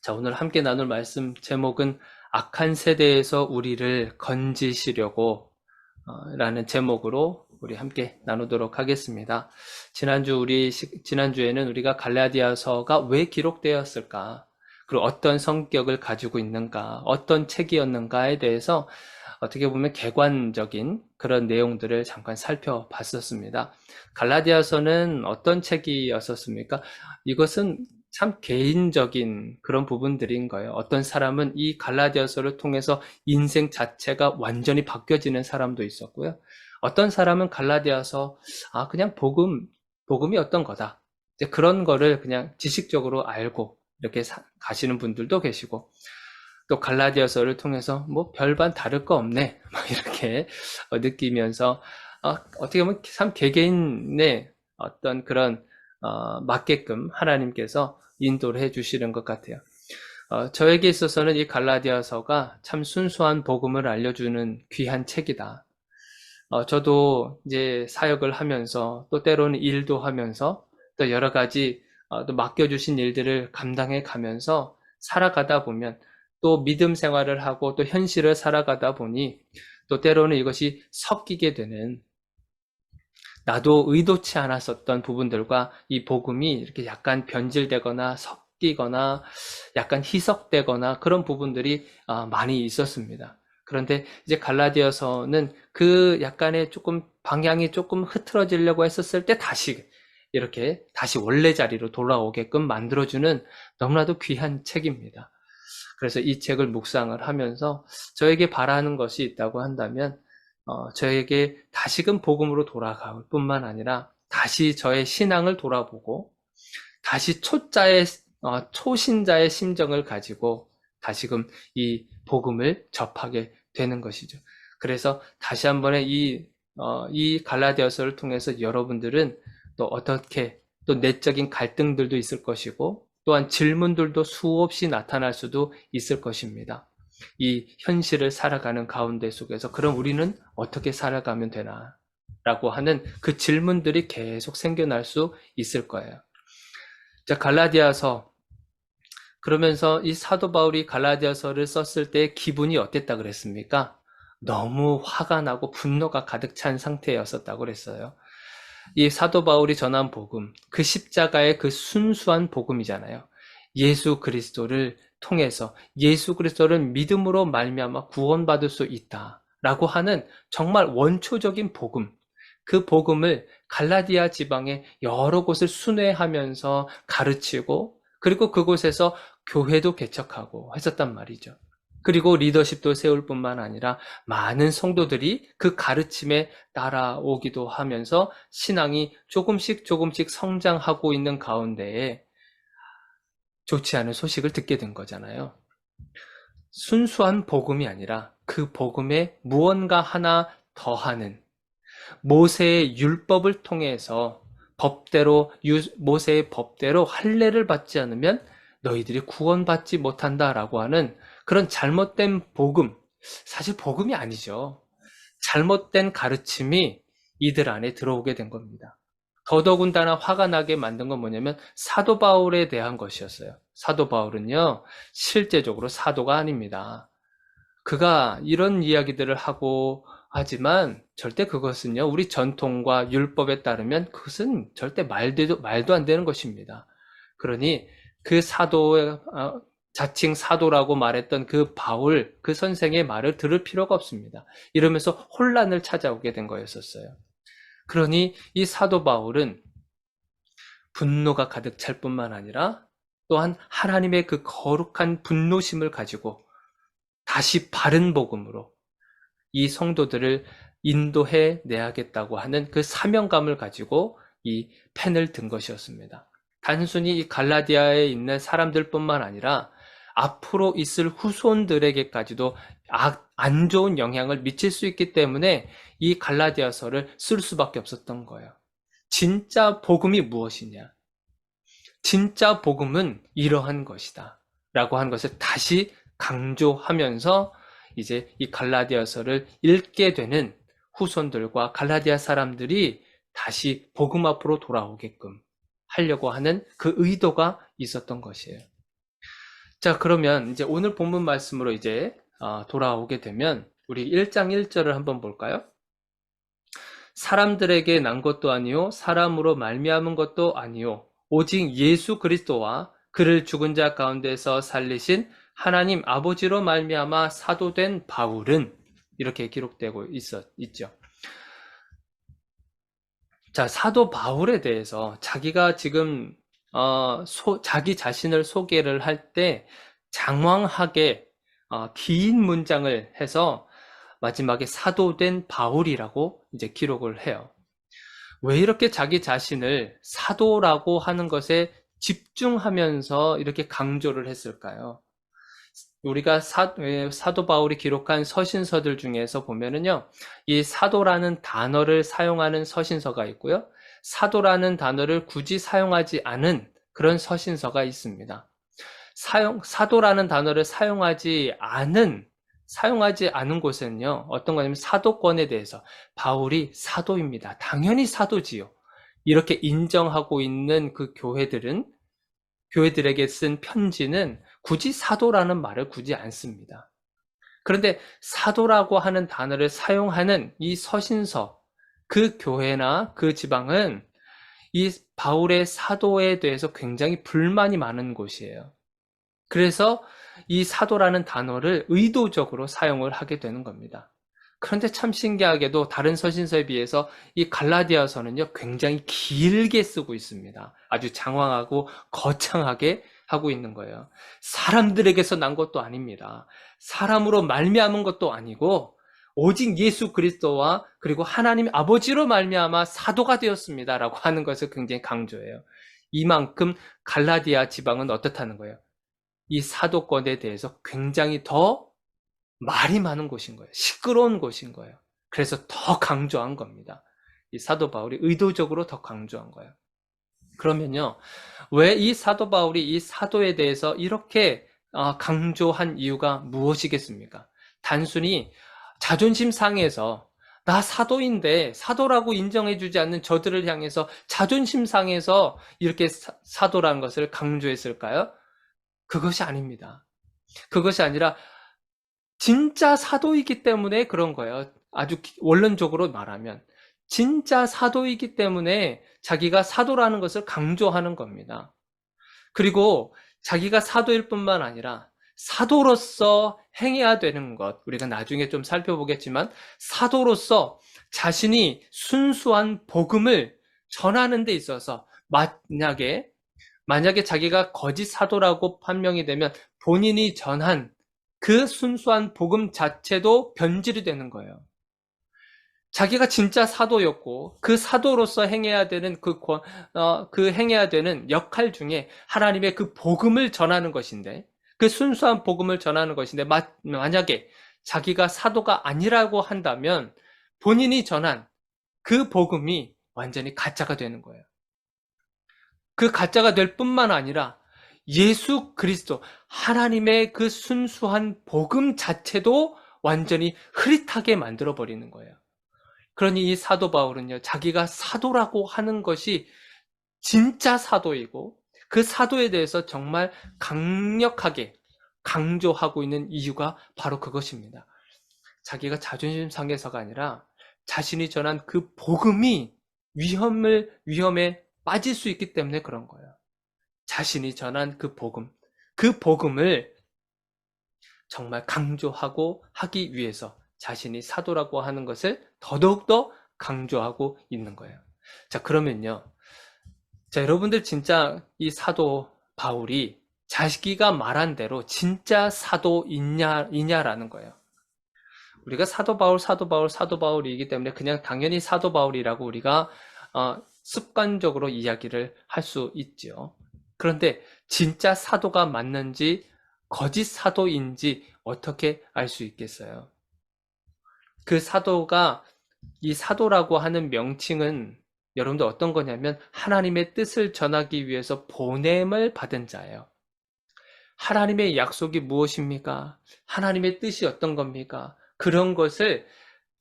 자, 오늘 함께 나눌 말씀 제목은 악한 세대에서 우리를 건지시려고 라는 제목으로 우리 함께 나누도록 하겠습니다. 지난주에는 우리가 갈라디아서가 왜 기록되었을까? 그리고 어떤 성격을 가지고 있는가? 어떤 책이었는가에 대해서 어떻게 보면 객관적인 그런 내용들을 잠깐 살펴봤었습니다. 갈라디아서는 어떤 책이었었습니까? 이것은 참 개인적인 그런 부분들인 거예요. 어떤 사람은 이 갈라디아서를 통해서 인생 자체가 완전히 바뀌어지는 사람도 있었고요. 어떤 사람은 갈라디아서 그냥 복음이 어떤 거다. 이제 그런 거를 그냥 지식적으로 알고 이렇게 가시는 분들도 계시고, 또 갈라디아서를 통해서 뭐 별반 다를 거 없네 막 이렇게 느끼면서 어떻게 보면 참 개개인의 어떤 그런 맞게끔 하나님께서 인도를 해주시는 것 같아요. 저에게 있어서는 이 갈라디아서가 참 순수한 복음을 알려주는 귀한 책이다. 저도 이제 사역을 하면서 또 때로는 일도 하면서 또 여러 가지 또 맡겨주신 일들을 감당해 가면서 살아가다 보면 또 믿음 생활을 하고 또 현실을 살아가다 보니 또 때로는 이것이 섞이게 되는, 나도 의도치 않았었던 부분들과 이 복음이 이렇게 약간 변질되거나 섞이거나 약간 희석되거나 그런 부분들이 많이 있었습니다. 그런데 이제 갈라디아서는 그 약간의 조금 방향이 조금 흐트러지려고 했었을 때 다시 원래 자리로 돌아오게끔 만들어주는 너무나도 귀한 책입니다. 그래서 이 책을 묵상을 하면서 저에게 바라는 것이 있다고 한다면, 저에게 다시금 복음으로 돌아갈 뿐만 아니라 다시 저의 신앙을 돌아보고 다시 초신자의 심정을 가지고 다시금 이 복음을 접하게 되는 것이죠. 그래서 다시 한번에 이 갈라디아서를 통해서 여러분들은 또 어떻게, 또 내적인 갈등들도 있을 것이고 또한 질문들도 수없이 나타날 수도 있을 것입니다. 이 현실을 살아가는 가운데 속에서 그럼 우리는 어떻게 살아가면 되나? 라고 하는 그 질문들이 계속 생겨날 수 있을 거예요. 자, 갈라디아서. 그러면서 이 사도 바울이 갈라디아서를 썼을 때 기분이 어땠다 그랬습니까? 너무 화가 나고 분노가 가득 찬 상태였었다고 그랬어요. 이 사도 바울이 전한 복음, 그 십자가의 그 순수한 복음이잖아요. 예수 그리스도를 통해서 예수 그리스도를 믿음으로 말미암아 구원받을 수 있다라고 하는 정말 원초적인 복음, 그 복음을 갈라디아 지방의 여러 곳을 순회하면서 가르치고, 그리고 그곳에서 교회도 개척하고 했었단 말이죠. 그리고 리더십도 세울 뿐만 아니라 많은 성도들이 그 가르침에 따라오기도 하면서 신앙이 조금씩 성장하고 있는 가운데에 좋지 않은 소식을 듣게 된 거잖아요. 순수한 복음이 아니라 그 복음에 무언가 하나 더하는, 모세의 율법을 통해서 모세의 법대로 할례를 받지 않으면 너희들이 구원받지 못한다라고 하는 그런 잘못된 복음, 사실 복음이 아니죠. 잘못된 가르침이 이들 안에 들어오게 된 겁니다. 더더군다나 화가 나게 만든 건 뭐냐면 사도 바울에 대한 것이었어요. 사도 바울은요, 실제적으로 사도가 아닙니다. 그가 이런 이야기들을 하고 하지만 절대 그것은요, 우리 전통과 율법에 따르면 그것은 절대 말도 안 되는 것입니다. 그러니 그 자칭 사도라고 말했던 그 바울, 그 선생의 말을 들을 필요가 없습니다. 이러면서 혼란을 찾아오게 된 거였었어요. 그러니 이 사도 바울은 분노가 가득 찰 뿐만 아니라 또한 하나님의 그 거룩한 분노심을 가지고 다시 바른 복음으로 이 성도들을 인도해 내야겠다고 하는 그 사명감을 가지고 이 펜을 든 것이었습니다. 단순히 이 갈라디아에 있는 사람들뿐만 아니라 앞으로 있을 후손들에게까지도 안 좋은 영향을 미칠 수 있기 때문에 이 갈라디아서를 쓸 수밖에 없었던 거예요. 진짜 복음이 무엇이냐? 진짜 복음은 이러한 것이다. 라고 하는 것을 다시 강조하면서 이제 이 갈라디아서를 읽게 되는 후손들과 갈라디아 사람들이 다시 복음 앞으로 돌아오게끔 하려고 하는 그 의도가 있었던 것이에요. 자, 그러면 이제 오늘 본문 말씀으로 이제 돌아오게 되면 우리 1장 1절을 한번 볼까요? 사람들에게 난 것도 아니요 사람으로 말미암은 것도 아니요 오직 예수 그리스도와 그를 죽은 자 가운데서 살리신 하나님 아버지로 말미암아 사도된 바울은 이렇게 기록되고 있죠. 자, 사도 바울에 대해서 자기가 지금 자기 자신을 소개를 할 때 장황하게 긴 문장을 해서 마지막에 사도된 바울이라고 이제 기록을 해요. 왜 이렇게 자기 자신을 사도라고 하는 것에 집중하면서 이렇게 강조를 했을까요? 우리가 사도 바울이 기록한 서신서들 중에서 보면은요, 이 사도라는 단어를 사용하는 서신서가 있고요, 사도라는 단어를 굳이 사용하지 않은 그런 서신서가 있습니다. 사도라는 단어를 사용하지 않은 곳은요, 어떤 거냐면 사도권에 대해서 바울이 사도입니다. 당연히 사도지요. 이렇게 인정하고 있는 그 교회들에게 쓴 편지는 굳이 사도라는 말을 굳이 안 씁니다. 그런데 사도라고 하는 단어를 사용하는 이 서신서, 그 교회나 그 지방은 이 바울의 사도에 대해서 굉장히 불만이 많은 곳이에요. 그래서 이 사도라는 단어를 의도적으로 사용을 하게 되는 겁니다. 그런데 참 신기하게도 다른 서신서에 비해서 이 갈라디아서는요, 굉장히 길게 쓰고 있습니다. 아주 장황하고 거창하게 하고 있는 거예요. 사람들에게서 난 것도 아닙니다. 사람으로 말미암은 것도 아니고 오직 예수 그리스도와 그리고 하나님 아버지로 말미암아 사도가 되었습니다라고 하는 것을 굉장히 강조해요. 이만큼 갈라디아 지방은 어떻다는 거예요? 이 사도권에 대해서 굉장히 더 말이 많은 곳인 거예요. 시끄러운 곳인 거예요. 그래서 더 강조한 겁니다. 이 사도 바울이 의도적으로 더 강조한 거예요. 그러면요, 왜 이 사도 바울이 이 사도에 대해서 이렇게 강조한 이유가 무엇이겠습니까? 단순히 자존심 상해서 나 사도인데 사도라고 인정해주지 않는 저들을 향해서 자존심 상해서 이렇게 사도라는 것을 강조했을까요? 그것이 아닙니다. 그것이 아니라 진짜 사도이기 때문에 그런 거예요. 아주 원론적으로 말하면 진짜 사도이기 때문에 자기가 사도라는 것을 강조하는 겁니다. 그리고 자기가 사도일 뿐만 아니라 사도로서 행해야 되는 것, 우리가 나중에 좀 살펴보겠지만 사도로서 자신이 순수한 복음을 전하는 데 있어서 만약에 자기가 거짓 사도라고 판명이 되면 본인이 전한 그 순수한 복음 자체도 변질이 되는 거예요. 자기가 진짜 사도였고 그 사도로서 행해야 되는 행해야 되는 역할 중에 하나님의 그 복음을 전하는 것인데, 그 순수한 복음을 전하는 것인데, 만약에 자기가 사도가 아니라고 한다면 본인이 전한 그 복음이 완전히 가짜가 되는 거예요. 그 가짜가 될 뿐만 아니라 예수 그리스도, 하나님의 그 순수한 복음 자체도 완전히 흐릿하게 만들어버리는 거예요. 그러니 이 사도 바울은요, 자기가 사도라고 하는 것이 진짜 사도이고 그 사도에 대해서 정말 강력하게 강조하고 있는 이유가 바로 그것입니다. 자기가 자존심 상해서가 아니라 자신이 전한 그 복음이 위험에 빠질 수 있기 때문에 그런 거예요. 자신이 전한 그 복음을 정말 강조하고 하기 위해서 자신이 사도라고 하는 것을 더더욱더 강조하고 있는 거예요. 자, 그러면요. 자, 여러분들 진짜 이 사도 바울이 자기가 말한 대로 진짜 사도이냐라는 거예요. 우리가 사도 바울이기 때문에 그냥 당연히 사도 바울이라고 우리가 습관적으로 이야기를 할 수 있죠. 그런데 진짜 사도가 맞는지 거짓 사도인지 어떻게 알 수 있겠어요? 그 사도가 이 사도라고 하는 명칭은 여러분들 어떤 거냐면 하나님의 뜻을 전하기 위해서 보냄을 받은 자예요. 하나님의 약속이 무엇입니까? 하나님의 뜻이 어떤 겁니까? 그런 것을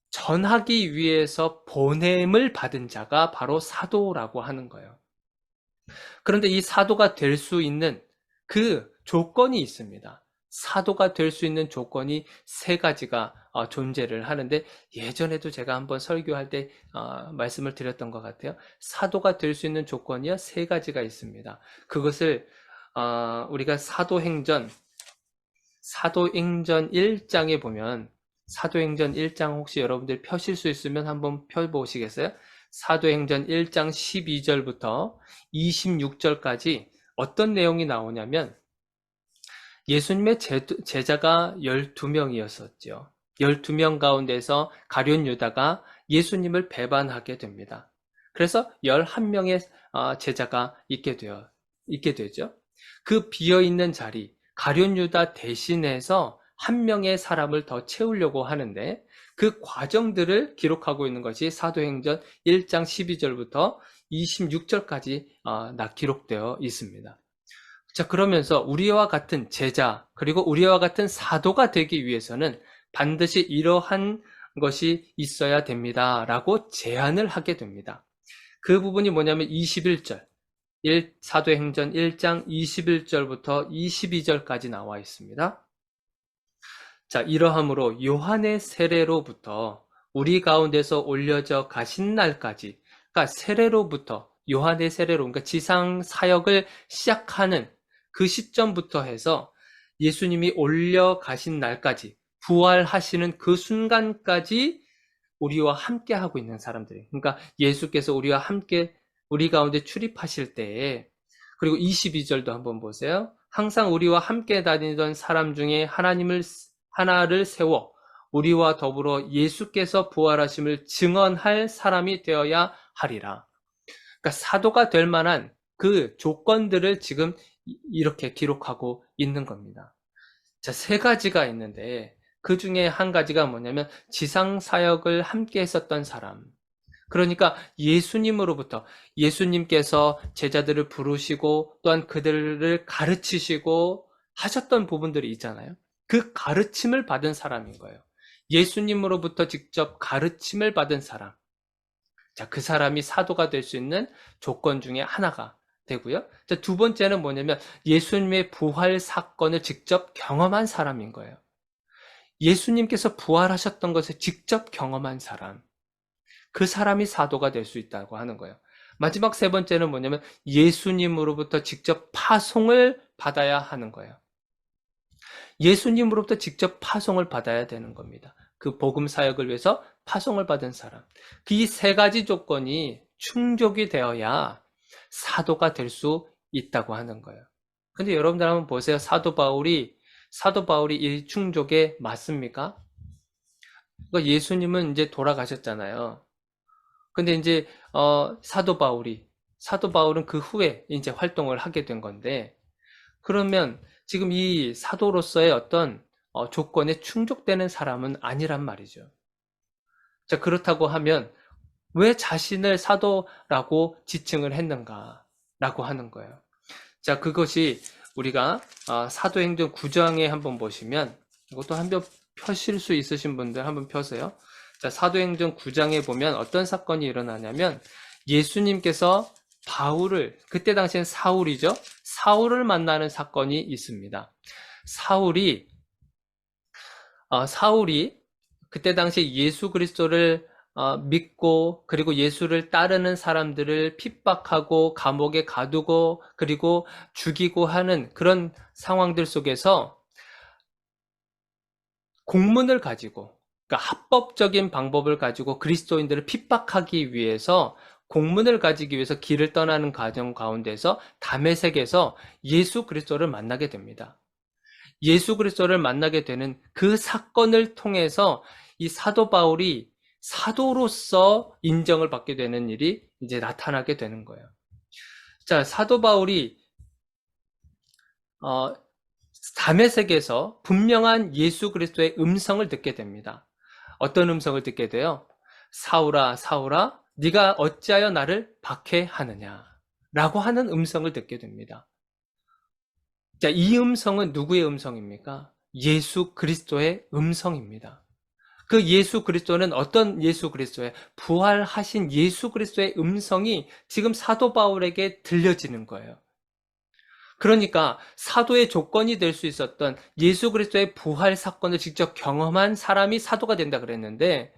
전하기 위해서 보냄을 받은 자가 바로 사도라고 하는 거예요. 그런데 이 사도가 될 수 있는 그 조건이 있습니다. 사도가 될 수 있는 조건이 세 가지가 존재를 하는데, 예전에도 제가 한번 설교할 때 말씀을 드렸던 것 같아요. 사도가 될 수 있는 조건이요, 세 가지가 있습니다. 그것을 우리가 사도행전 1장에 보면, 사도행전 1장 혹시 여러분들 펴실 수 있으면 한번 펴보시겠어요? 사도행전 1장 12절부터 26절까지 어떤 내용이 나오냐면, 예수님의 제자가 12명이었었죠. 12명 가운데서 가룟 유다가 예수님을 배반하게 됩니다. 그래서 11명의 제자가 있게 되죠. 그 비어있는 자리, 가룟 유다 대신해서 한 명의 사람을 더 채우려고 하는데, 그 과정들을 기록하고 있는 것이 사도행전 1장 12절부터 26절까지 기록되어 있습니다. 자, 그러면서 우리와 같은 제자, 그리고 우리와 같은 사도가 되기 위해서는 반드시 이러한 것이 있어야 됩니다. 라고 제안을 하게 됩니다. 그 부분이 뭐냐면 21절, 사도행전 1장 21절부터 22절까지 나와 있습니다. 자, 이러함으로 요한의 세례로부터 우리 가운데서 올려져 가신 날까지, 그러니까 세례로부터, 요한의 세례로, 그러니까 지상 사역을 시작하는 그 시점부터 해서 예수님이 올려가신 날까지, 부활하시는 그 순간까지 우리와 함께 하고 있는 사람들이, 그러니까 예수께서 우리와 함께 우리 가운데 출입하실 때에, 그리고 22절도 한번 보세요. 항상 우리와 함께 다니던 사람 중에 하나를 세워 우리와 더불어 예수께서 부활하심을 증언할 사람이 되어야 하리라. 그러니까 사도가 될 만한 그 조건들을 지금 이렇게 기록하고 있는 겁니다. 자, 세 가지가 있는데, 그 중에 한 가지가 뭐냐면 지상 사역을 함께 했었던 사람. 그러니까 예수님께서 제자들을 부르시고 또한 그들을 가르치시고 하셨던 부분들이 있잖아요. 그 가르침을 받은 사람인 거예요. 예수님으로부터 직접 가르침을 받은 사람. 자, 그 사람이 사도가 될 수 있는 조건 중에 하나가 되고요. 자, 두 번째는 뭐냐면 예수님의 부활 사건을 직접 경험한 사람인 거예요. 예수님께서 부활하셨던 것을 직접 경험한 사람. 그 사람이 사도가 될 수 있다고 하는 거예요. 마지막 세 번째는 뭐냐면 예수님으로부터 직접 파송을 받아야 하는 거예요. 예수님으로부터 직접 파송을 받아야 되는 겁니다. 그 복음 사역을 위해서 파송을 받은 사람. 이 세 가지 조건이 충족이 되어야 사도가 될 수 있다고 하는 거예요. 근데 여러분들 한번 보세요. 사도 바울이 이 충족에 맞습니까? 그러니까 예수님은 이제 돌아가셨잖아요. 근데 이제 사도 바울은 그 후에 이제 활동을 하게 된 건데, 그러면 지금 이 사도로서의 어떤 조건에 충족되는 사람은 아니란 말이죠. 자, 그렇다고 하면 왜 자신을 사도라고 지칭을 했는가라고 하는 거예요. 자, 그것이 우리가 사도행전 9장에 한번 보시면, 이것도 한번 펴실 수 있으신 분들 한번 펴세요. 자, 사도행전 9장에 보면 어떤 사건이 일어나냐면, 예수님께서 그때 당시엔 사울이죠. 사울을 만나는 사건이 있습니다. 사울이 그때 당시 예수 그리스도를 믿고, 그리고 예수를 따르는 사람들을 핍박하고 감옥에 가두고 그리고 죽이고 하는 그런 상황들 속에서 공문을 가지고, 그러니까 합법적인 방법을 가지고 그리스도인들을 핍박하기 위해서 공문을 가지기 위해서 길을 떠나는 과정 가운데서 다메섹에서 예수 그리스도를 만나게 됩니다. 예수 그리스도를 만나게 되는 그 사건을 통해서 이 사도 바울이 사도로서 인정을 받게 되는 일이 이제 나타나게 되는 거예요. 자, 사도 바울이 다메섹에서 분명한 예수 그리스도의 음성을 듣게 됩니다. 어떤 음성을 듣게 돼요? 사울아, 사울아, 네가 어찌하여 나를 박해하느냐? 라고 하는 음성을 듣게 됩니다. 자, 이 음성은 누구의 음성입니까? 예수 그리스도의 음성입니다. 그 예수 그리스도는 어떤 예수 그리스도예요? 부활하신 예수 그리스도의 음성이 지금 사도 바울에게 들려지는 거예요. 그러니까 사도의 조건이 될 수 있었던 예수 그리스도의 부활 사건을 직접 경험한 사람이 사도가 된다 그랬는데,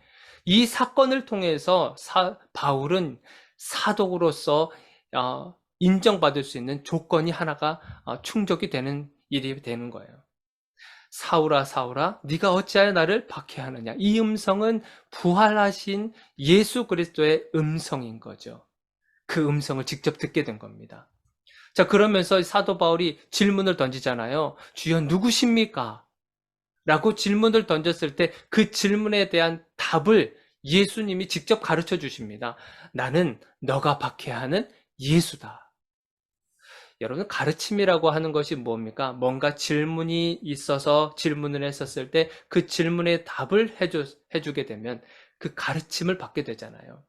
이 사건을 통해서 바울은 사도로서 인정받을 수 있는 조건이 하나가 충족이 되는 일이 되는 거예요. 사울아 사울아 네가 어찌하여 나를 박해하느냐. 이 음성은 부활하신 예수 그리스도의 음성인 거죠. 그 음성을 직접 듣게 된 겁니다. 자, 그러면서 사도 바울이 질문을 던지잖아요. 주여 누구십니까? 라고 질문을 던졌을 때 그 질문에 대한 답을 예수님이 직접 가르쳐 주십니다. 나는 너가 박해하는 예수다. 여러분, 가르침이라고 하는 것이 뭡니까? 뭔가 질문이 있어서 질문을 했었을 때 그 질문에 답을 해주게 되면 그 가르침을 받게 되잖아요.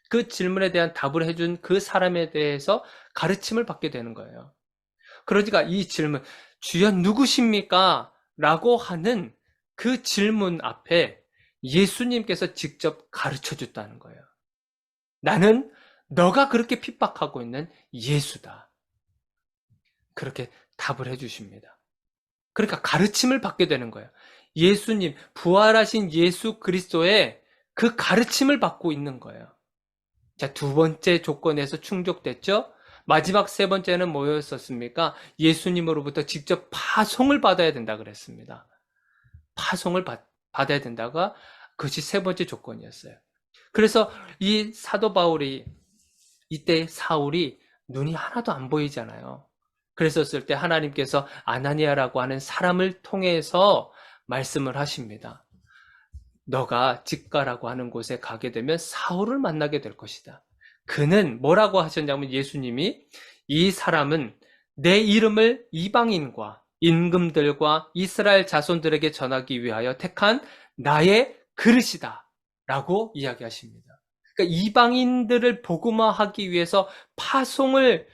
그 질문에 대한 답을 해준 그 사람에 대해서 가르침을 받게 되는 거예요. 그러니까 이 질문, 주여 누구십니까? 라고 하는 그 질문 앞에 예수님께서 직접 가르쳐 줬다는 거예요. 나는 너가 그렇게 핍박하고 있는 예수다. 그렇게 답을 해주십니다. 그러니까 가르침을 받게 되는 거예요. 예수님, 부활하신 예수 그리스도의 그 가르침을 받고 있는 거예요. 자, 두 번째 조건에서 충족됐죠? 마지막 세 번째는 뭐였었습니까? 예수님으로부터 직접 파송을 받아야 된다 그랬습니다. 파송을 받아야 된다가 그것이 세 번째 조건이었어요. 그래서 이 사도 바울이 이때 사울이 눈이 하나도 안 보이잖아요. 그랬었을 때 하나님께서 아나니아라고 하는 사람을 통해서 말씀을 하십니다. 너가 직가라고 하는 곳에 가게 되면 사울을 만나게 될 것이다. 그는 뭐라고 하셨냐면 예수님이 이 사람은 내 이름을 이방인과 임금들과 이스라엘 자손들에게 전하기 위하여 택한 나의 그릇이다 라고 이야기하십니다. 그러니까 이방인들을 복음화하기 위해서 파송을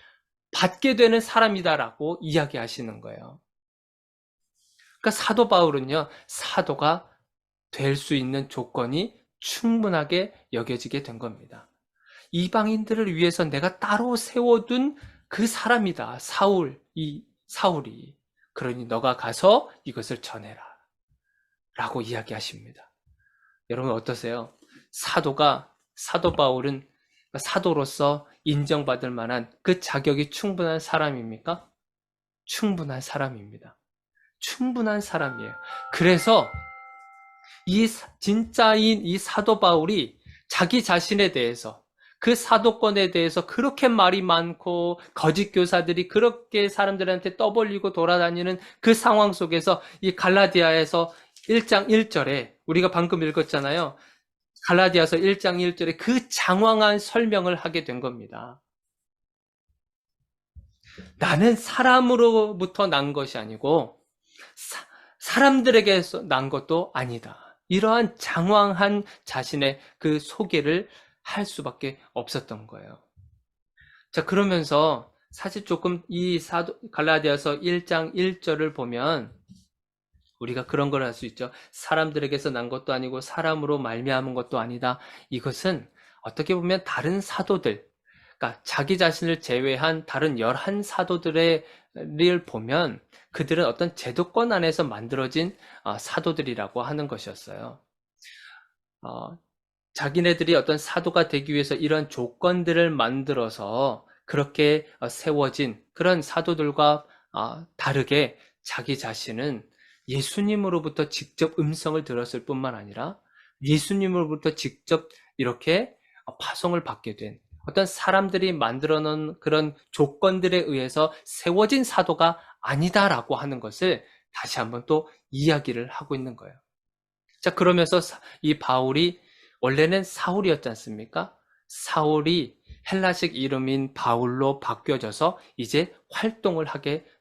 받게 되는 사람이다라고 이야기하시는 거예요. 그러니까 사도 바울은요, 사도가 될 수 있는 조건이 충분하게 여겨지게 된 겁니다. 이방인들을 위해서 내가 따로 세워둔 그 사람이다. 사울이. 그러니 너가 가서 이것을 전해라. 라고 이야기하십니다. 여러분 어떠세요? 사도 바울은 사도로서 인정받을 만한 그 자격이 충분한 사람입니까? 충분한 사람입니다. 충분한 사람이에요. 그래서 이 진짜인 이 사도 바울이 자기 자신에 대해서 그 사도권에 대해서 그렇게 말이 많고 거짓 교사들이 그렇게 사람들한테 떠벌리고 돌아다니는 그 상황 속에서 이 갈라디아에서 1장 1절에 우리가 방금 읽었잖아요. 갈라디아서 1장 1절에 그 장황한 설명을 하게 된 겁니다. 나는 사람으로부터 난 것이 아니고 사람들에게서 난 것도 아니다. 이러한 장황한 자신의 그 소개를 할 수밖에 없었던 거예요. 자, 그러면서 사실 조금 이 갈라디아서 1장 1절을 보면 우리가 그런 걸 할 수 있죠. 사람들에게서 난 것도 아니고 사람으로 말미암은 것도 아니다. 이것은 어떻게 보면 다른 사도들, 그러니까 자기 자신을 제외한 다른 11사도들을 보면 그들은 어떤 제도권 안에서 만들어진 사도들이라고 하는 것이었어요. 자기네들이 어떤 사도가 되기 위해서 이런 조건들을 만들어서 그렇게 세워진 그런 사도들과 다르게 자기 자신은 예수님으로부터 직접 음성을 들었을 뿐만 아니라 예수님으로부터 직접 이렇게 파송을 받게 된 어떤 사람들이 만들어 놓은 그런 조건들에 의해서 세워진 사도가 아니다라고 하는 것을 다시 한번 또 이야기를 하고 있는 거예요. 자, 그러면서 이 바울이 원래는 사울이었지 않습니까? 사울이 헬라식 이름인 바울로 바뀌어져서 이제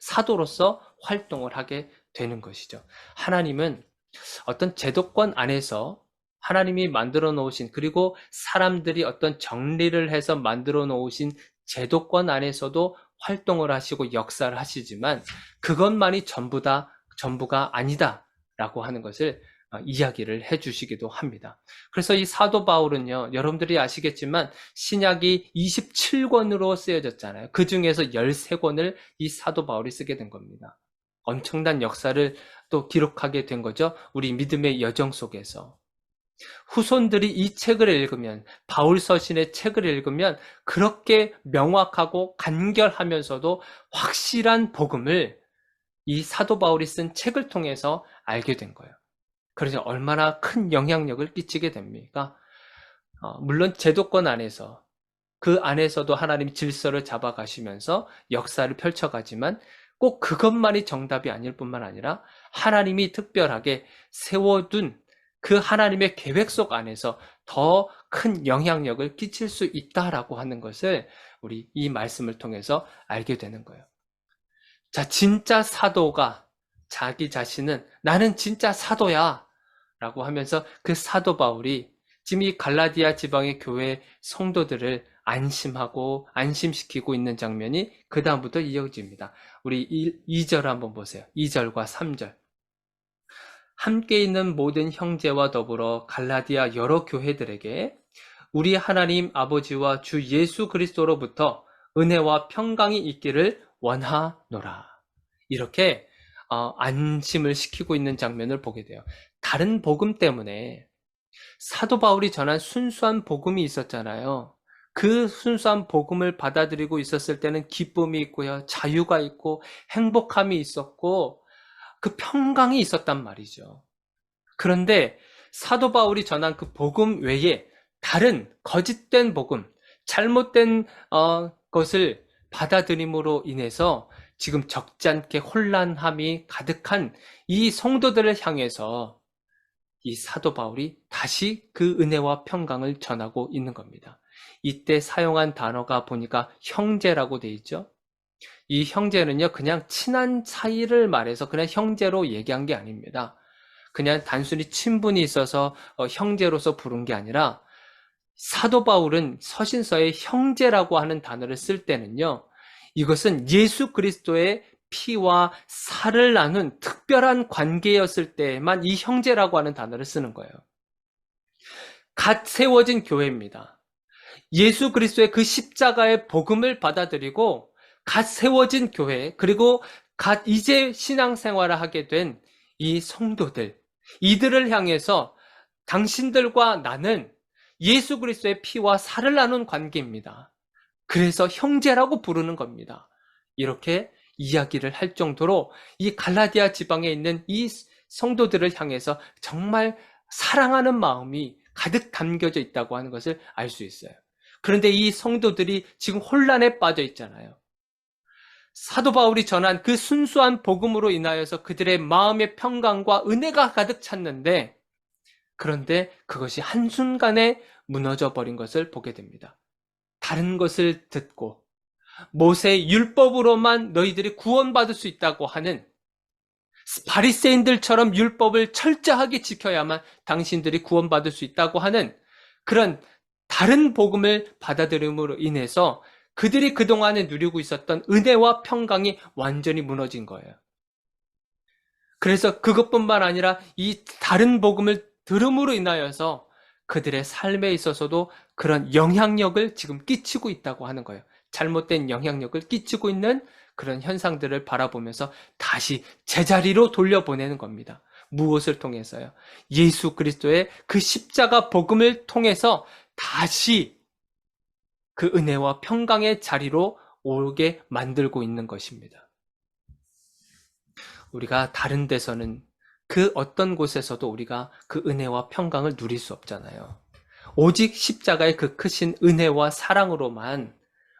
사도로서 활동을 하게 되는 것이죠. 하나님은 어떤 제도권 안에서 하나님이 만들어 놓으신, 그리고 사람들이 어떤 정리를 해서 만들어 놓으신 제도권 안에서도 활동을 하시고 역사를 하시지만 그것만이 전부가 아니다라고 하는 것을 이야기를 해주시기도 합니다. 그래서 이 사도 바울은요, 여러분들이 아시겠지만 신약이 27권으로 쓰여졌잖아요. 그 중에서 13권을 이 사도 바울이 쓰게 된 겁니다. 엄청난 역사를 또 기록하게 된 거죠. 우리 믿음의 여정 속에서. 후손들이 이 책을 읽으면, 바울 서신의 책을 읽으면 그렇게 명확하고 간결하면서도 확실한 복음을 이 사도 바울이 쓴 책을 통해서 알게 된 거예요. 그래서 얼마나 큰 영향력을 끼치게 됩니까? 물론 제도권 안에서, 그 안에서도 하나님 질서를 잡아가시면서 역사를 펼쳐가지만 꼭 그것만이 정답이 아닐 뿐만 아니라 하나님이 특별하게 세워둔 그 하나님의 계획 속 안에서 더 큰 영향력을 끼칠 수 있다라고 하는 것을 우리 이 말씀을 통해서 알게 되는 거예요. 자, 진짜 사도가 자기 자신은 나는 진짜 사도야 라고 하면서 그 사도 바울이 지금 이 갈라디아 지방의 교회 성도들을 안심하고 안심시키고 있는 장면이 그 다음부터 이어집니다. 우리 2절 한번 보세요. 2절과 3절. 함께 있는 모든 형제와 더불어 갈라디아 여러 교회들에게 우리 하나님 아버지와 주 예수 그리스도로부터 은혜와 평강이 있기를 원하노라. 이렇게 안심을 시키고 있는 장면을 보게 돼요. 다른 복음 때문에 사도 바울이 전한 순수한 복음이 있었잖아요. 그 순수한 복음을 받아들이고 있었을 때는 기쁨이 있고요, 자유가 있고 행복함이 있었고 그 평강이 있었단 말이죠. 그런데 사도 바울이 전한 그 복음 외에 다른 거짓된 복음, 잘못된 것을 받아들임으로 인해서 지금 적지 않게 혼란함이 가득한 이 성도들을 향해서 이 사도 바울이 다시 그 은혜와 평강을 전하고 있는 겁니다. 이때 사용한 단어가 보니까 형제라고 돼 있죠. 이 형제는요, 그냥 친한 사이를 말해서 그냥 형제로 얘기한 게 아닙니다. 그냥 단순히 친분이 있어서 형제로서 부른 게 아니라 사도 바울은 서신서에 형제라고 하는 단어를 쓸 때는요, 이것은 예수 그리스도의 피와 살을 나눈 특별한 관계였을 때에만 이 형제라고 하는 단어를 쓰는 거예요. 갓 세워진 교회입니다. 예수 그리스도의 그 십자가의 복음을 받아들이고 갓 세워진 교회, 그리고 갓 이제 신앙생활을 하게 된 이 성도들, 이들을 향해서 당신들과 나는 예수 그리스도의 피와 살을 나눈 관계입니다. 그래서 형제라고 부르는 겁니다. 이렇게 이야기를 할 정도로 이 갈라디아 지방에 있는 이 성도들을 향해서 정말 사랑하는 마음이 가득 담겨져 있다고 하는 것을 알 수 있어요. 그런데 이 성도들이 지금 혼란에 빠져 있잖아요. 사도 바울이 전한 그 순수한 복음으로 인하여서 그들의 마음의 평강과 은혜가 가득 찼는데, 그런데 그것이 한순간에 무너져 버린 것을 보게 됩니다. 다른 것을 듣고 모세의 율법으로만 너희들이 구원받을 수 있다고 하는, 바리새인들처럼 율법을 철저하게 지켜야만 당신들이 구원받을 수 있다고 하는 그런 다른 복음을 받아들임으로 인해서 그들이 그동안에 누리고 있었던 은혜와 평강이 완전히 무너진 거예요. 그래서 그것뿐만 아니라 이 다른 복음을 들음으로 인하여서 그들의 삶에 있어서도 그런 영향력을 지금 끼치고 있다고 하는 거예요. 잘못된 영향력을 끼치고 있는 그런 현상들을 바라보면서 다시 제자리로 돌려보내는 겁니다. 무엇을 통해서요? 예수 그리스도의 그 십자가 복음을 통해서 다시 그 은혜와 평강의 자리로 오게 만들고 있는 것입니다. 우리가 다른 데서는, 그 어떤 곳에서도 우리가 그 은혜와 평강을 누릴 수 없잖아요. 오직 십자가의 그 크신 은혜와 사랑으로만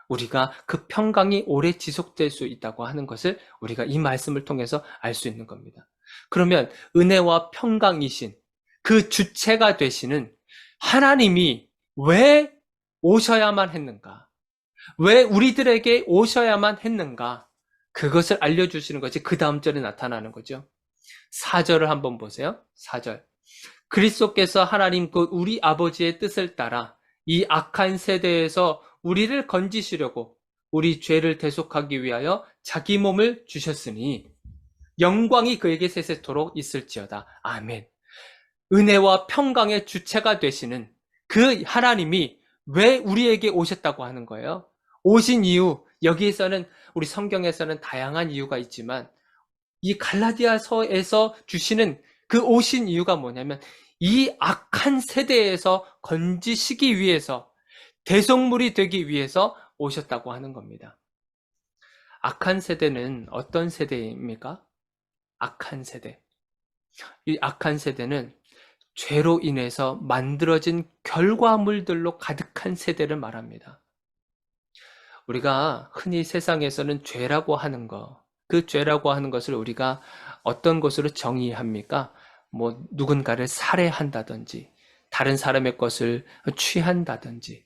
우리가 그 평강이 오래 지속될 수 있다고 하는 것을 우리가 이 말씀을 통해서 알 수 있는 겁니다. 그러면 은혜와 평강이신 그 주체가 되시는 하나님이 왜 오셔야만 했는가? 왜 우리들에게 오셔야만 했는가? 그것을 알려주시는 것이 그 다음 절에 나타나는 거죠. 4절을 한번 보세요. 4절. 그리스도께서 하나님 곧 우리 아버지의 뜻을 따라 이 악한 세대에서 우리를 건지시려고 우리 죄를 대속하기 위하여 자기 몸을 주셨으니 영광이 그에게 세세토록 있을지어다. 아멘. 은혜와 평강의 주체가 되시는 그 하나님이 왜 우리에게 오셨다고 하는 거예요? 오신 이유, 여기에서는 우리 성경에서는 다양한 이유가 있지만 이 갈라디아서에서 주시는 그 오신 이유가 뭐냐면 이 악한 세대에서 건지시기 위해서 대속물이 되기 위해서 오셨다고 하는 겁니다. 악한 세대는 어떤 세대입니까? 악한 세대. 이 악한 세대는 죄로 인해서 만들어진 결과물들로 가득한 세대를 말합니다. 우리가 흔히 세상에서는 죄라고 하는 것, 그 죄라고 하는 것을 우리가 어떤 것으로 정의합니까? 뭐 누군가를 살해한다든지, 다른 사람의 것을 취한다든지,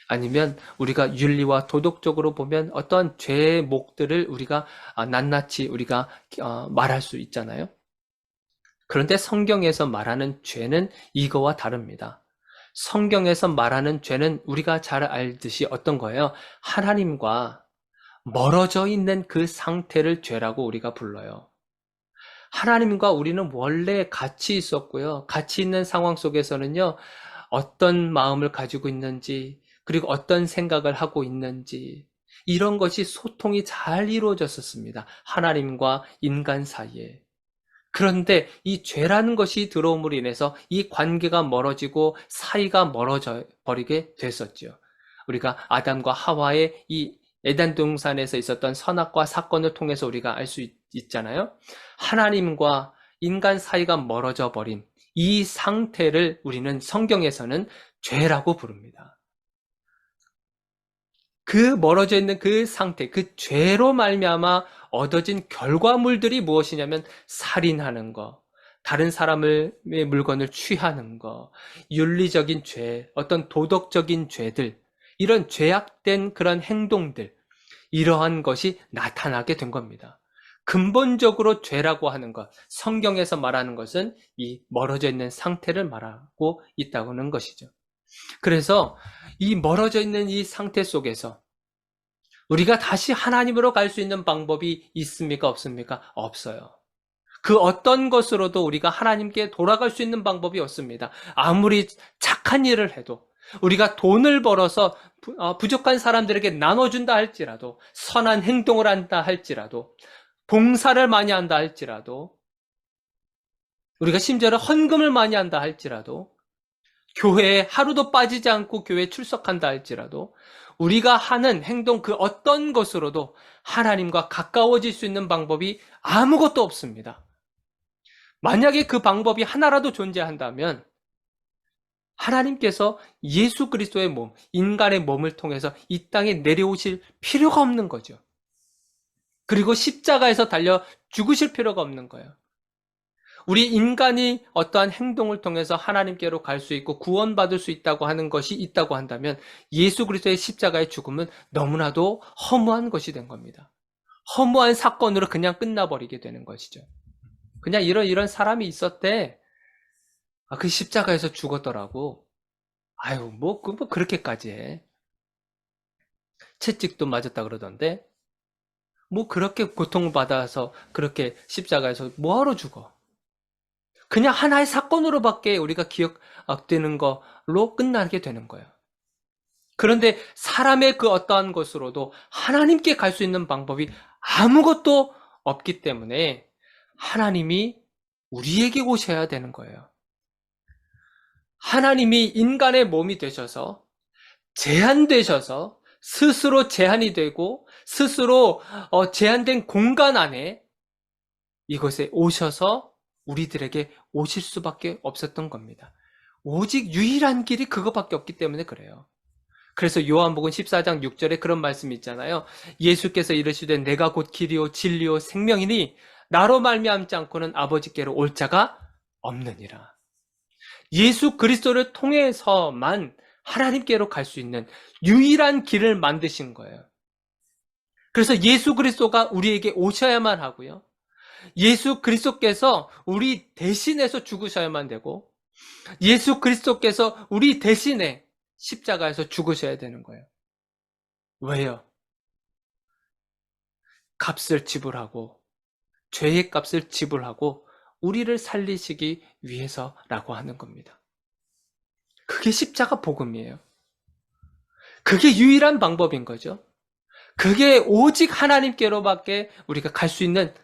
아니면 우리가 윤리와 도덕적으로 보면 어떤 죄의 목들을 우리가 낱낱이 우리가 말할 수 있잖아요. 그런데 성경에서 말하는 죄는 이거와 다릅니다. 성경에서 말하는 죄는 우리가 잘 알듯이 어떤 거예요? 하나님과 멀어져 있는 그 상태를 죄라고 우리가 불러요. 하나님과 우리는 원래 같이 있었고요. 같이 있는 상황 속에서는요, 어떤 마음을 가지고 있는지, 그리고 어떤 생각을 하고 있는지, 이런 것이 소통이 잘 이루어졌었습니다. 하나님과 인간 사이에. 그런데 이 죄라는 것이 들어옴으로 인해서 이 관계가 멀어지고 사이가 멀어져 버리게 됐었죠. 우리가 아담과 하와의 이 에덴 동산에서 있었던 선악과 사건을 통해서 우리가 알 수 있잖아요. 하나님과 인간 사이가 멀어져 버린 이 상태를 우리는 성경에서는 죄라고 부릅니다. 그 멀어져 있는 그 상태, 그 죄로 말미암아 얻어진 결과물들이 무엇이냐면 살인하는 거, 다른 사람의 물건을 취하는 거, 윤리적인 죄, 어떤 도덕적인 죄들, 이런 죄악된 그런 행동들, 이러한 것이 나타나게 된 겁니다. 근본적으로 죄라고 하는 것, 성경에서 말하는 것은 이 멀어져 있는 상태를 말하고 있다는 것이죠. 그래서 이 멀어져 있는 이 상태 속에서 우리가 다시 하나님으로 갈 수 있는 방법이 있습니까? 없습니까? 없어요. 그 어떤 것으로도 우리가 하나님께 돌아갈 수 있는 방법이 없습니다. 아무리 착한 일을 해도 우리가 돈을 벌어서 부족한 사람들에게 나눠준다 할지라도 선한 행동을 한다 할지라도 봉사를 많이 한다 할지라도 우리가 심지어는 헌금을 많이 한다 할지라도 교회에 하루도 빠지지 않고 교회에 출석한다 할지라도 우리가 하는 행동 그 어떤 것으로도 하나님과 가까워질 수 있는 방법이 아무것도 없습니다. 만약에 그 방법이 하나라도 존재한다면 하나님께서 예수 그리스도의 몸, 인간의 몸을 통해서 이 땅에 내려오실 필요가 없는 거죠. 그리고 십자가에서 달려 죽으실 필요가 없는 거예요. 우리 인간이 어떠한 행동을 통해서 하나님께로 갈 수 있고 구원받을 수 있다고 하는 것이 있다고 한다면 예수 그리스도의 십자가의 죽음은 너무나도 허무한 것이 된 겁니다. 허무한 사건으로 그냥 끝나버리게 되는 것이죠. 그냥 이런 사람이 있었대. 그 십자가에서 죽었더라고. 아유, 뭐 그렇게까지 해. 채찍도 맞았다 그러던데. 뭐 그렇게 고통을 받아서 그렇게 십자가에서 뭐하러 죽어? 그냥 하나의 사건으로밖에 우리가 기억되는 걸로 끝나게 되는 거예요. 그런데 사람의 그 어떠한 것으로도 하나님께 갈 수 있는 방법이 아무것도 없기 때문에 하나님이 우리에게 오셔야 되는 거예요. 하나님이 인간의 몸이 되셔서 제한되셔서 스스로 제한이 되고 스스로 제한된 공간 안에 이곳에 오셔서 우리들에게 오실 수밖에 없었던 겁니다. 오직 유일한 길이 그것밖에 없기 때문에 그래요. 그래서 요한복음 14장 6절에 그런 말씀이 있잖아요. 예수께서 이르시되 내가 곧 길이요 진리요 생명이니 나로 말미암지 않고는 아버지께로 올 자가 없느니라. 예수 그리스도를 통해서만 하나님께로 갈 수 있는 유일한 길을 만드신 거예요. 그래서 예수 그리스도가 우리에게 오셔야만 하고요. 예수 그리스도께서 우리 대신해서 죽으셔야만 되고 예수 그리스도께서 우리 대신에 십자가에서 죽으셔야 되는 거예요. 왜요? 값을 지불하고 죄의 값을 지불하고 우리를 살리시기 위해서라고 하는 겁니다. 그게 십자가 복음이에요. 그게 유일한 방법인 거죠. 그게 오직 하나님께로밖에 우리가 갈 수 있는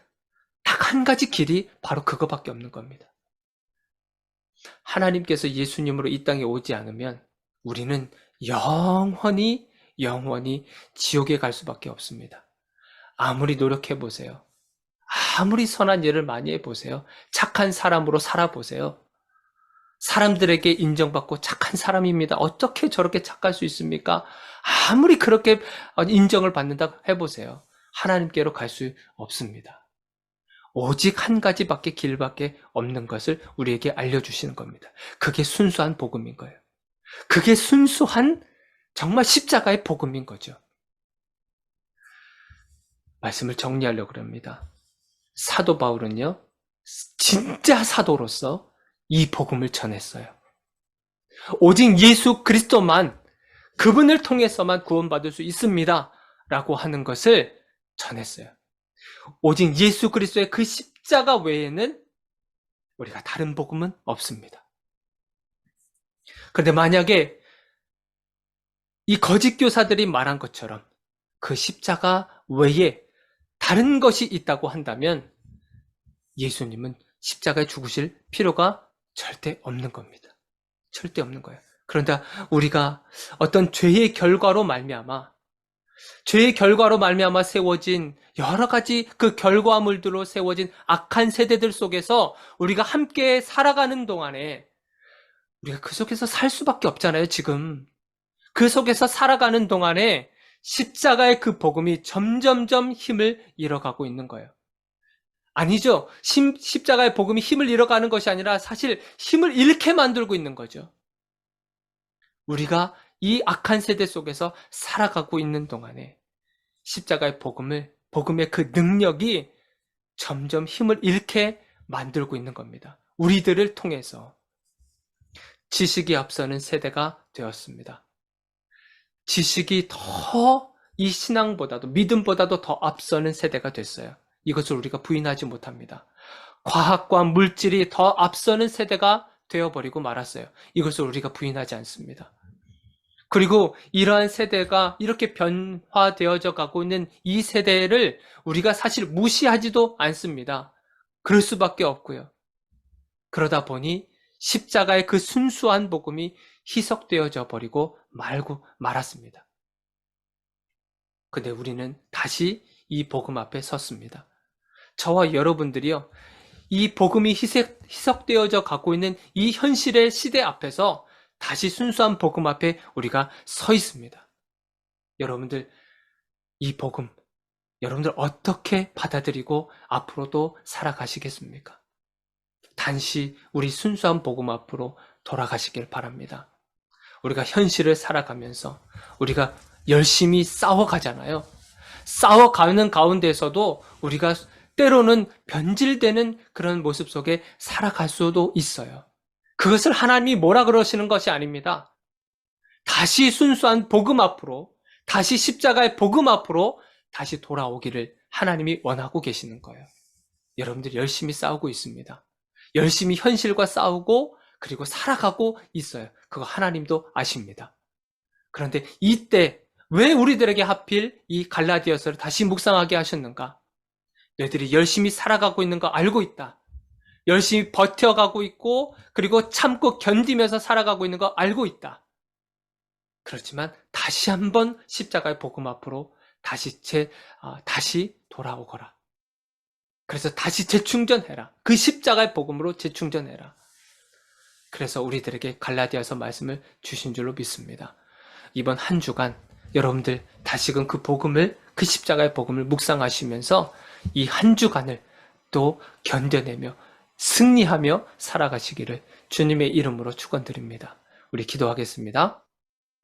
딱 한 가지 길이 바로 그거밖에 없는 겁니다. 하나님께서 예수님으로 이 땅에 오지 않으면 우리는 영원히 지옥에 갈 수밖에 없습니다. 아무리 노력해 보세요. 아무리 선한 일을 많이 해보세요. 착한 사람으로 살아보세요. 사람들에게 인정받고 착한 사람입니다. 어떻게 저렇게 착할 수 있습니까? 아무리 그렇게 인정을 받는다고 해보세요. 하나님께로 갈 수 없습니다. 오직 한 가지밖에 길밖에 없는 것을 우리에게 알려주시는 겁니다. 그게 순수한 복음인 거예요. 그게 순수한 정말 십자가의 복음인 거죠. 말씀을 정리하려고 합니다. 사도 바울은요, 진짜 사도로서 이 복음을 전했어요. 오직 예수 그리스도만, 그분을 통해서만 구원받을 수 있습니다. 라고 하는 것을 전했어요. 오직 예수 그리스도의 그 십자가 외에는 우리가 다른 복음은 없습니다. 그런데 만약에 이 거짓 교사들이 말한 것처럼 그 십자가 외에 다른 것이 있다고 한다면 예수님은 십자가에 죽으실 필요가 절대 없는 겁니다. 절대 없는 거예요. 그런데 우리가 어떤 죄의 결과로 말미암아 세워진 여러 가지 그 결과물들로 세워진 악한 세대들 속에서 우리가 함께 살아가는 동안에 우리가 그 속에서 살 수밖에 없잖아요, 지금. 그 속에서 살아가는 동안에 십자가의 그 복음이 점점점 힘을 잃어가고 있는 거예요. 아니죠. 십자가의 복음이 힘을 잃어가는 것이 아니라 사실 힘을 잃게 만들고 있는 거죠. 우리가 이 악한 세대 속에서 살아가고 있는 동안에 십자가의 복음의 그 능력이 점점 힘을 잃게 만들고 있는 겁니다. 우리들을 통해서 지식이 앞서는 세대가 되었습니다. 지식이 더 이 신앙보다도 믿음보다도 더 앞서는 세대가 됐어요. 이것을 우리가 부인하지 못합니다. 과학과 물질이 더 앞서는 세대가 되어버리고 말았어요. 이것을 우리가 부인하지 않습니다. 그리고 이러한 세대가 이렇게 변화되어져 가고 있는 이 세대를 우리가 사실 무시하지도 않습니다. 그럴 수밖에 없고요. 그러다 보니 십자가의 그 순수한 복음이 희석되어져 버리고 말았습니다. 근데 우리는 다시 이 복음 앞에 섰습니다. 저와 여러분들이요, 이 복음이 희석되어져 가고 있는 이 현실의 시대 앞에서 다시 순수한 복음 앞에 우리가 서 있습니다. 여러분들, 이 복음, 여러분들 어떻게 받아들이고 앞으로도 살아가시겠습니까? 단시 우리 순수한 복음 앞으로 돌아가시길 바랍니다. 우리가 현실을 살아가면서 우리가 열심히 싸워가잖아요. 싸워가는 가운데서도 우리가 때로는 변질되는 그런 모습 속에 살아갈 수도 있어요. 그것을 하나님이 뭐라 그러시는 것이 아닙니다. 다시 순수한 복음 앞으로, 다시 십자가의 복음 앞으로 다시 돌아오기를 하나님이 원하고 계시는 거예요. 여러분들이 열심히 싸우고 있습니다. 열심히 현실과 싸우고 그리고 살아가고 있어요. 그거 하나님도 아십니다. 그런데 이때 왜 우리들에게 하필 이 갈라디아서를 다시 묵상하게 하셨는가? 너희들이 열심히 살아가고 있는 거 알고 있다. 열심히 버텨가고 있고 그리고 참고 견디면서 살아가고 있는 거 알고 있다. 그렇지만 다시 한번 십자가의 복음 앞으로 다시 돌아오거라. 그래서 다시 재충전해라. 그 십자가의 복음으로 재충전해라. 그래서 우리들에게 갈라디아서 말씀을 주신 줄로 믿습니다. 이번 한 주간 여러분들 다시금 그 십자가의 복음을 묵상하시면서 이 한 주간을 또 견뎌내며 승리하며 살아가시기를 주님의 이름으로 축원드립니다. 우리 기도하겠습니다.